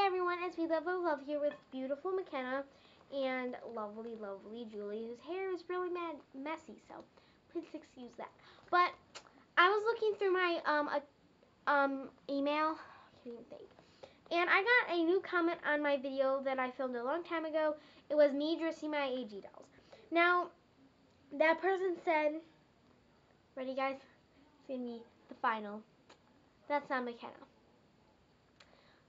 everyone, it's me, Love here with beautiful Mckenna and lovely Julie, whose hair is really messy, so please excuse that. But I was looking through my email, I can't even think, and I got a new comment on my video that I filmed a long time ago. It was me dressing my AG dolls. Now, that person said, ready guys? It's gonna be the final. That's not Mckenna.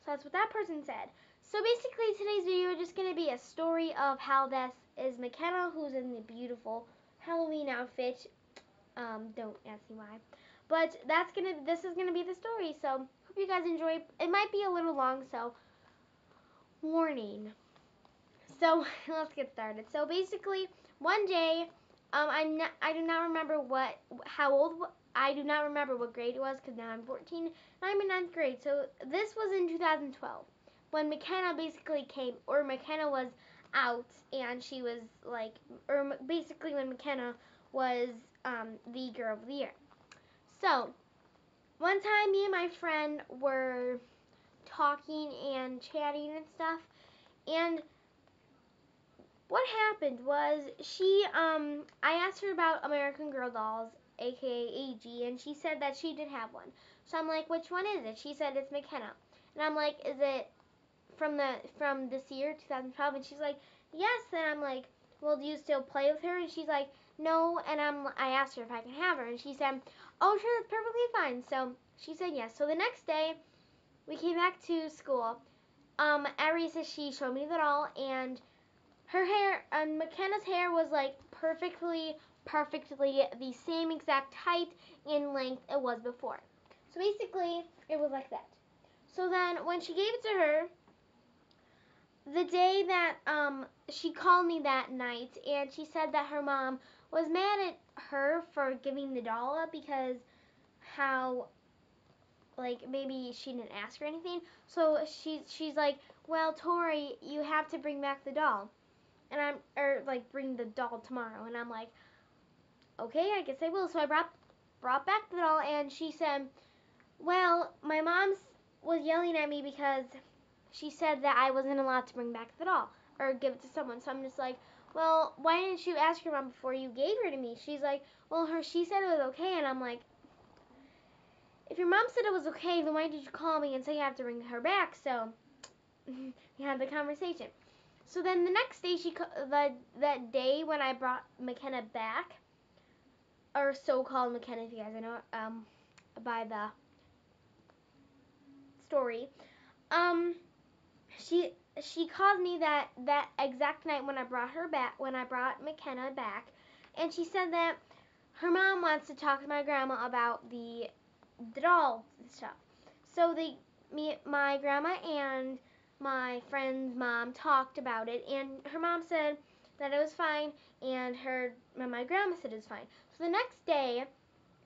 So that's what that person said. So basically today's video is just going to be a story of how this is Mckenna, who's in the beautiful Halloween outfit. Don't ask me why. But this is gonna be the story. So hope you guys enjoy. It might be a little long, so warning. So let's get started. So basically, one day, I do not remember I do not remember what grade it was because now I'm 14 and I'm in 9th grade. So this was in 2012 when Mckenna Mckenna was out and she was like, basically when Mckenna was the girl of the year. So one time me and my friend were talking and chatting and stuff, and what happened was I asked her about American Girl dolls, aka AG, and she said that she did have one. So I'm like, which one is it? She said it's Mckenna. And I'm like, is it from this year, 2012? And she's like, yes. And I'm like, well, do you still play with her? And she's like, no. And I asked her if I can have her, and she said, oh, sure, that's perfectly fine. So she said yes. So the next day, we came back to school. At recess, she showed me the doll, and her hair, Mckenna's hair was like perfectly the same exact height and length it was before. So basically, it was like that. So then when she gave it to her, the day that she called me that night, and she said that her mom was mad at her for giving the doll up because how, like, maybe she didn't ask her anything. So she's like, well, Tori, you have to bring back the doll. And like, bring the doll tomorrow. And I'm like, okay, I guess I will. So I brought back the doll, and she said, well, my mom was yelling at me because she said that I wasn't allowed to bring back the doll or give it to someone. So I'm just like, well, why didn't you ask your mom before you gave her to me? She's like, well, she said it was okay. And I'm like, if your mom said it was okay, then why did you call me and say you have to bring her back? So we had the conversation. So then the next day, that day when I brought Mckenna back, or so-called Mckenna, if you guys know, by the story, she called me that exact night when I brought Mckenna back, and she said that her mom wants to talk to my grandma about the doll stuff. So my grandma and my friend's mom talked about it, and her mom said that it was fine, and my grandma said it was fine. So the next day,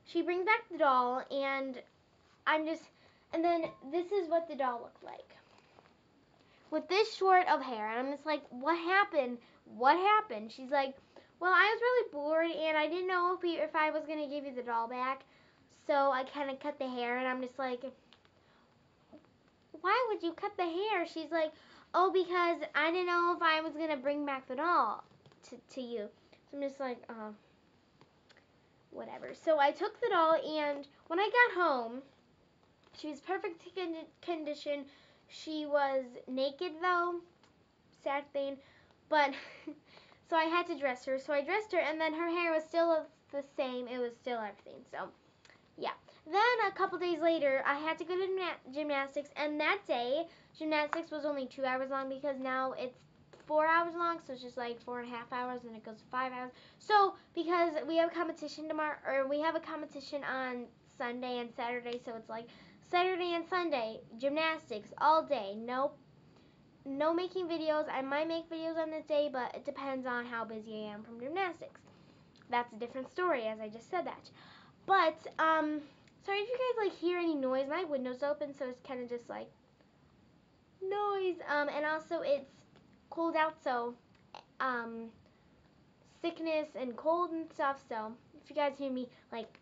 she brings back the doll, and and then this is what the doll looked like. With this short of hair, and I'm just like, what happened? What happened? She's like, well, I was really bored, and I didn't know if I was going to give you the doll back, so I kind of cut the hair, and I'm just like, why would you cut the hair? She's like, oh, because I didn't know if I was going to bring back the doll to you. So I'm just like, whatever. So I took the doll, and when I got home, she was perfect condition. She was naked, though. Sad thing. But, so I had to dress her. So I dressed her, and then her hair was still the same. It was still everything. So, yeah. Then a couple days later, I had to go to gymnastics, and that day, gymnastics was only 2 hours long because now it's 4 hours long, so it's just like 4.5 hours, and it goes to 5 hours. So, because we have a competition tomorrow, or we have a competition on Sunday and Saturday, so it's like Saturday and Sunday, gymnastics all day. No making videos. I might make videos on this day, but it depends on how busy I am from gymnastics. That's a different story, as I just said that. But, sorry if you guys, like, hear any noise. My window's open, so it's kind of just, like, noise. And also, it's cold out, so, sickness and cold and stuff. So, if you guys hear me, like,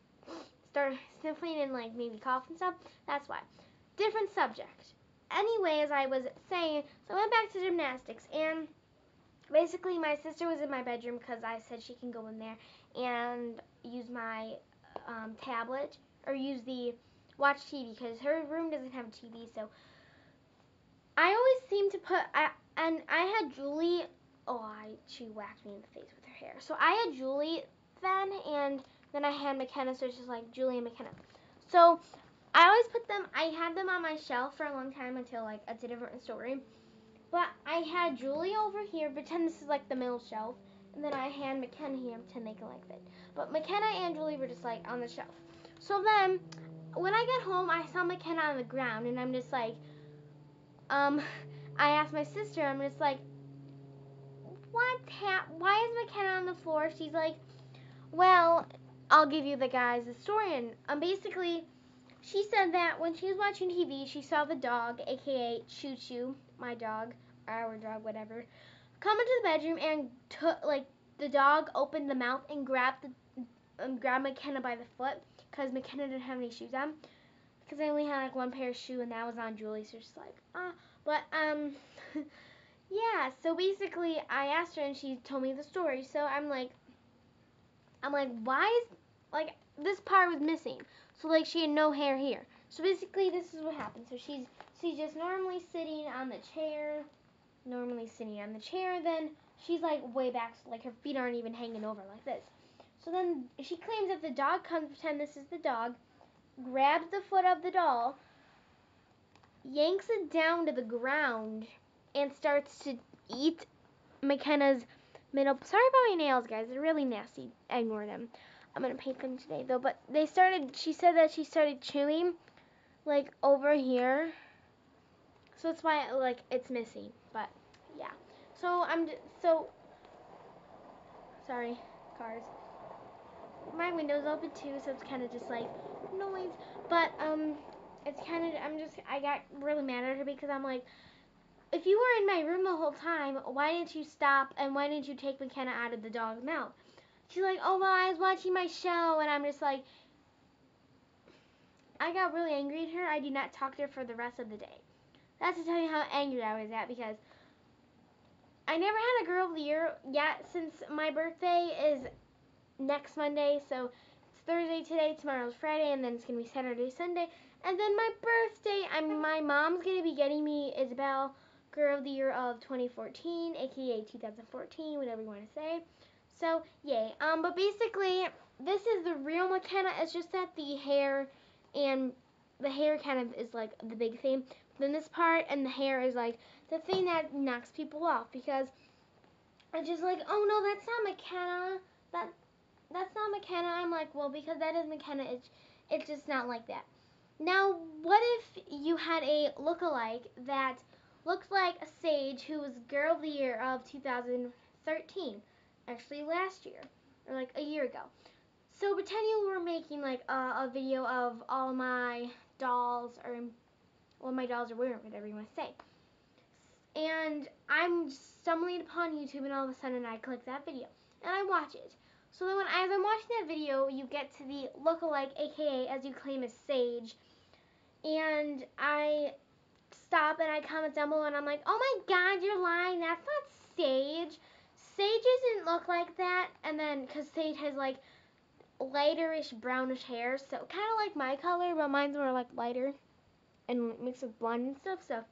start sniffling and, like, maybe cough and stuff, that's why. Different subject. anyway, as I was saying, so I went back to gymnastics, and basically my sister was in my bedroom because I said she can go in there and use my tablet or use the watch TV because her room doesn't have a TV. So I always seem to put and I had Julie. Oh, she whacked me in the face with her hair. So I had Julie then, and then I had Mckenna. So it's just like Julie and Mckenna. So I always put them. I had them on my shelf for a long time until like it's a different story. But I had Julie over here. Pretend this is like the middle shelf, and then I had Mckenna here. Pretend they can like fit. But Mckenna and Julie were just like on the shelf. So then when I got home, I saw Mckenna on the ground, and I'm just like, I asked my sister. I'm just like, why is McKenna on the floor? She's like, well, I'll give you the guys the story. And basically, she said that when she was watching TV, she saw the dog, aka Choo Choo, my dog, our dog, whatever, come into the bedroom and took like the dog opened the mouth and grabbed McKenna by the foot because McKenna didn't have any shoes on because I only had like one pair of shoes and that was on Julie. So she's like, but yeah, so basically I asked her and she told me the story. So I'm like, why is like this part was missing? So like she had no hair here. So basically this is what happened. So she's just normally sitting on the chair, then she's like way back, so like her feet aren't even hanging over like this. So then she claims that the dog comes, pretend this is the dog, grabs the foot of the doll, yanks it down to the ground, and starts to eat McKenna's middle. Sorry about my nails, guys. They're really nasty. Ignore them. I'm gonna paint them today though. But they started. She said that she started chewing, like over here. So that's why like it's missing. But yeah. So so sorry, cars. My window's open too, so it's kind of just like noise. But it's kind of. I got really mad at her because I'm like, if you were in my room the whole time, why didn't you stop and why didn't you take McKenna out of the dog's mouth? She's like, oh, well, I was watching my show, and I'm just like, I got really angry at her. I did not talk to her for the rest of the day. That's to tell you how angry I was at because I never had a girl of the year yet since my birthday is next Monday. So it's Thursday today, tomorrow's Friday, and then it's going to be Saturday, Sunday. And then my birthday, my mom's going to be getting me Isabel Girl of the Year of 2014, aka 2014, whatever you want to say. So, yay. But basically, this is the real Mckenna. It's just that the hair and the hair kind of is like the big thing. Then this part and the hair is like the thing that knocks people off because it's just like, oh no, that's not Mckenna. That's not Mckenna. I'm like, well, because that is Mckenna. It's just not like that. Now, what if you had a lookalike that looked like a Sage who was Girl of the Year of 2013? Actually, last year, or like a year ago. So pretend you were making like a video of all my dolls, or what my dolls are wearing, whatever you want to say. And I'm stumbling upon YouTube, and all of a sudden I click that video, and I watch it. So then as I'm watching that video, you get to the lookalike, aka as you claim as Sage, and I stop and I comment down below and I'm like, oh my god, you're lying, that's not Sage. Sage doesn't look like that. And then, because Sage has like lighterish brownish hair, so kind of like my color, but mine's more like lighter and mixed with blonde and stuff, so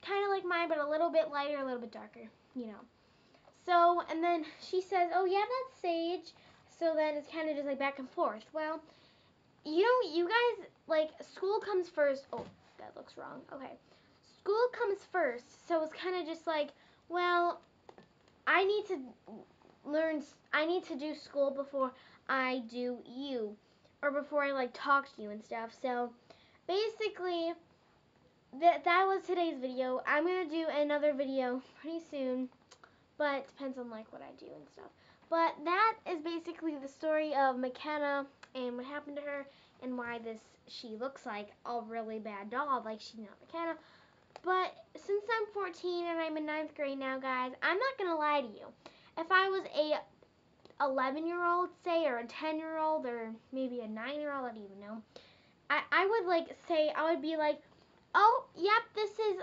kind of like mine, but a little bit lighter, a little bit darker, you know. So, and then she says, oh yeah, that's Sage. So then it's kind of just like back and forth. Well, you guys, like, school comes first. Oh, that looks wrong. Okay. School comes first, so it's kind of just like, well, I need to do school before I do you, or before I, like, talk to you and stuff. So, basically, that was today's video. I'm going to do another video pretty soon, but it depends on, like, what I do and stuff. But that is basically the story of Mckenna and what happened to her and why she looks like a really bad doll, like she's not Mckenna. But since I'm 14 and I'm in 9th grade now, guys, I'm not going to lie to you. If I was a 11-year-old, say, or a 10-year-old, or maybe a 9-year-old, I don't even know, I would, like, say, I would be like, Oh, yep, this is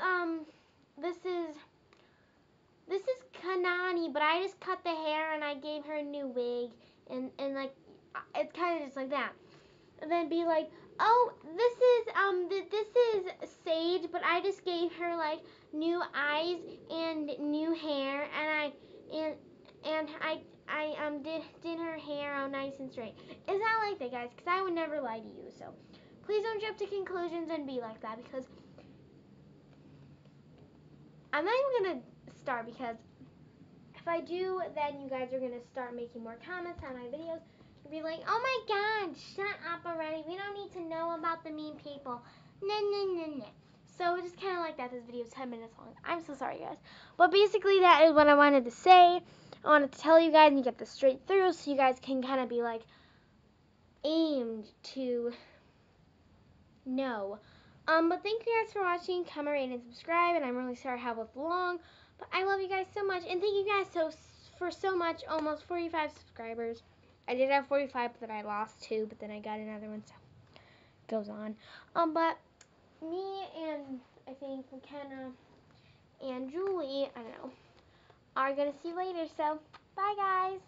Kanani, but I just cut the hair and I gave her a new wig, and like, it's kind of just like that. And then be like, oh, this is Sage, but I just gave her like new eyes and new hair, and I did her hair all nice and straight. It's not like that, guys, because I would never lie to you. So please don't jump to conclusions and be like that, because I'm not even gonna start, because if I do, then you guys are gonna start making more comments on my videos and be like, oh my God, shut up already. We don't need to know about the mean people. No, no, no, no. So just kind of like that. This video is 10 minutes long. I'm so sorry, guys. But basically, that is what I wanted to say. I wanted to tell you guys, and you get this straight through, so you guys can kind of be like aimed to know. But thank you guys for watching. Comment, rate, and subscribe. And I'm really sorry how it's long, but I love you guys so much. And thank you guys for so much. Almost 45 subscribers. I did have 45, but then I lost 2. But then I got another one, so it goes on. But me and I think Mckenna and Julie, I don't know, are gonna see you later. So bye, guys.